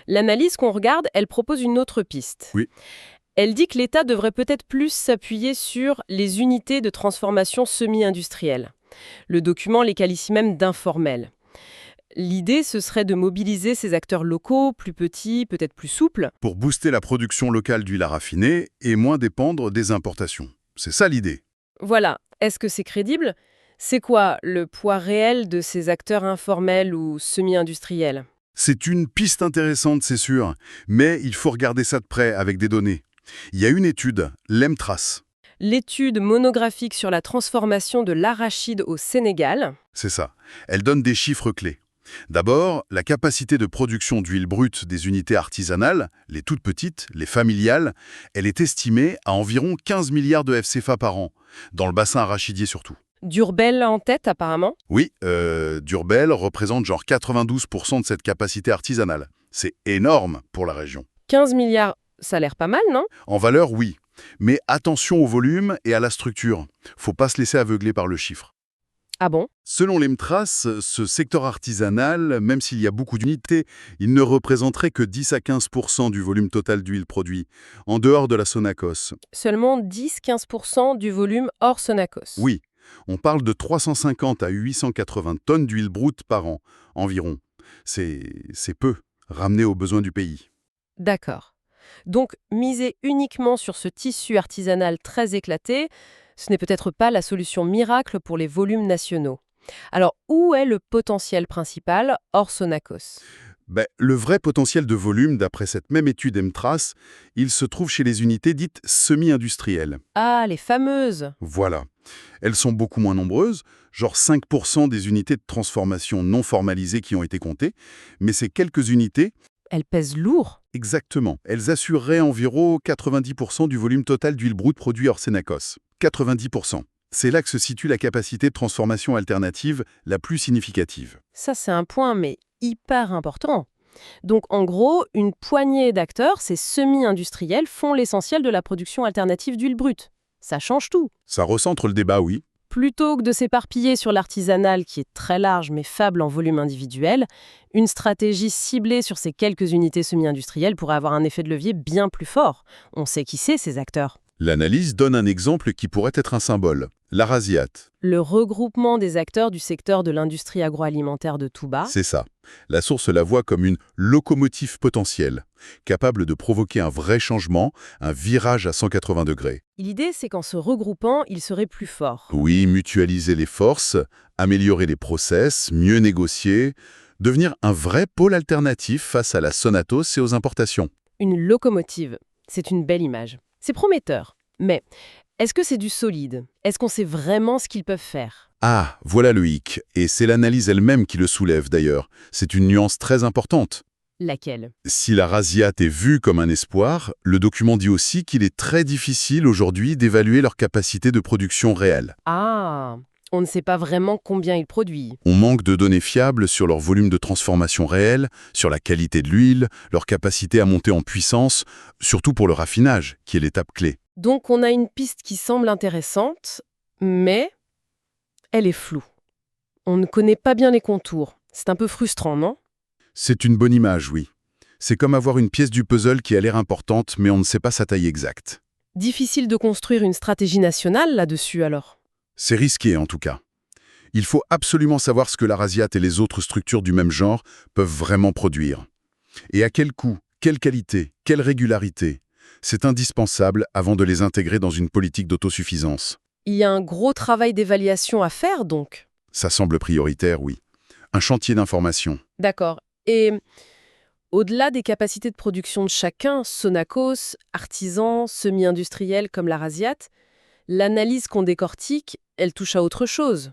L'analyse qu'on regarde, elle propose une autre piste. Oui. Elle dit que l'État devrait peut-être plus s'appuyer sur les unités de transformation semi-industrielle. Le document les qualifie même d'informels. L'idée, ce serait de mobiliser ces acteurs locaux, plus petits, peut-être plus souples. Pour booster la production locale d'huile à raffiner et moins dépendre des importations. C'est ça l'idée. Voilà. Est-ce que c'est crédible? C'est quoi le poids réel de ces acteurs informels ou semi-industriels? C'est une piste intéressante, c'est sûr, mais il faut regarder ça de près avec des données. Il y a une étude, l'EMTRAS, L'étude monographique sur la transformation de l'arachide au Sénégal. c'est ça. Elle donne des chiffres clés. D'abord, la capacité de production d'huile brute des unités artisanales, les toutes petites, les familiales, elle est estimée à environ 15 milliards de FCFA par an, dans le bassin arachidier surtout. Durbel en tête, apparemment. Oui, Durbel représente genre 92% de cette capacité artisanale. C'est énorme pour la région. 15 milliards, ça a l'air pas mal, non? En valeur, oui. Mais attention au volume et à la structure. Faut pas se laisser aveugler par le chiffre. Ah bon? Selon l'EMTRAS, ce secteur artisanal, même s'il y a beaucoup d'unités, il ne représenterait que 10 à 15% du volume total d'huile produit, en dehors de la Sonacos. Seulement 10-15% du volume hors Sonacos. Oui, on parle de 350 à 880 tonnes d'huile brute par an, environ. C'est peu, ramené aux besoins du pays. D'accord. Donc, miser uniquement sur ce tissu artisanal très éclaté, ce n'est peut-être pas la solution miracle pour les volumes nationaux. Alors, où est le potentiel principal hors Sonacos? Le vrai potentiel de volume, d'après cette même étude EMTRAS, il se trouve chez les unités dites semi-industrielles. Ah, les fameuses! Voilà. Elles sont beaucoup moins nombreuses, genre 5% des unités de transformation non formalisées qui ont été comptées, mais ces quelques unités, Elles pèsent lourd. exactement, elles assureraient environ 90% du volume total d'huile brute produit hors Sénacos. 90%. C'est là que se situe la capacité de transformation alternative la plus significative. Ça, c'est un point, mais hyper important. Donc, en gros, une poignée d'acteurs, ces semi-industriels, font l'essentiel de la production alternative d'huile brute. Ça change tout. Ça recentre le débat, oui. Plutôt que de s'éparpiller sur l'artisanal qui est très large mais faible en volume individuel, une stratégie ciblée sur ces quelques unités semi-industrielles pourrait avoir un effet de levier bien plus fort. On sait qui c'est, ces acteurs. L'analyse donne un exemple qui pourrait être un symbole. L'Arasiat. Le regroupement des acteurs du secteur de l'industrie agroalimentaire de Touba. C'est ça. La source la voit comme une locomotive potentielle, capable de provoquer un vrai changement, un virage à 180 degrés. L'idée, c'est qu'en se regroupant, ils seraient plus forts. Oui, mutualiser les forces, améliorer les process, mieux négocier, devenir un vrai pôle alternatif face à la Sonatos et aux importations. Une locomotive. C'est une belle image. C'est prometteur. Mais est-ce que c'est du solide? Est-ce qu'on sait vraiment ce qu'ils peuvent faire? Ah, voilà le hic, et c'est l'analyse elle-même qui le soulève d'ailleurs. C'est une nuance très importante. Laquelle? Si la Rasiat est vue comme un espoir, le document dit aussi qu'il est très difficile aujourd'hui d'évaluer leur capacité de production réelle. Ah, on ne sait pas vraiment combien ils produisent. On manque de données fiables sur leur volume de transformation réel, sur la qualité de l'huile, leur capacité à monter en puissance, surtout pour le raffinage, qui est l'étape clé. Donc on a une piste qui semble intéressante, mais elle est floue. On ne connaît pas bien les contours. C'est un peu frustrant, non? C'est une bonne image, oui. C'est comme avoir une pièce du puzzle qui a l'air importante, mais on ne sait pas sa taille exacte. Difficile de construire une stratégie nationale là-dessus alors. C'est risqué en tout cas. Il faut absolument savoir ce que la Rasiat et les autres structures du même genre peuvent vraiment produire. Et à quel coût, quelle qualité, quelle régularité. C'est indispensable avant de les intégrer dans une politique d'autosuffisance. Il y a un gros travail d'évaluation à faire donc. Ça semble prioritaire, oui. Un chantier d'information. D'accord. Et au-delà des capacités de production de chacun, Sonacos, artisans, semi-industriels comme la Rasiat, l'analyse qu'on décortique, elle touche à autre chose.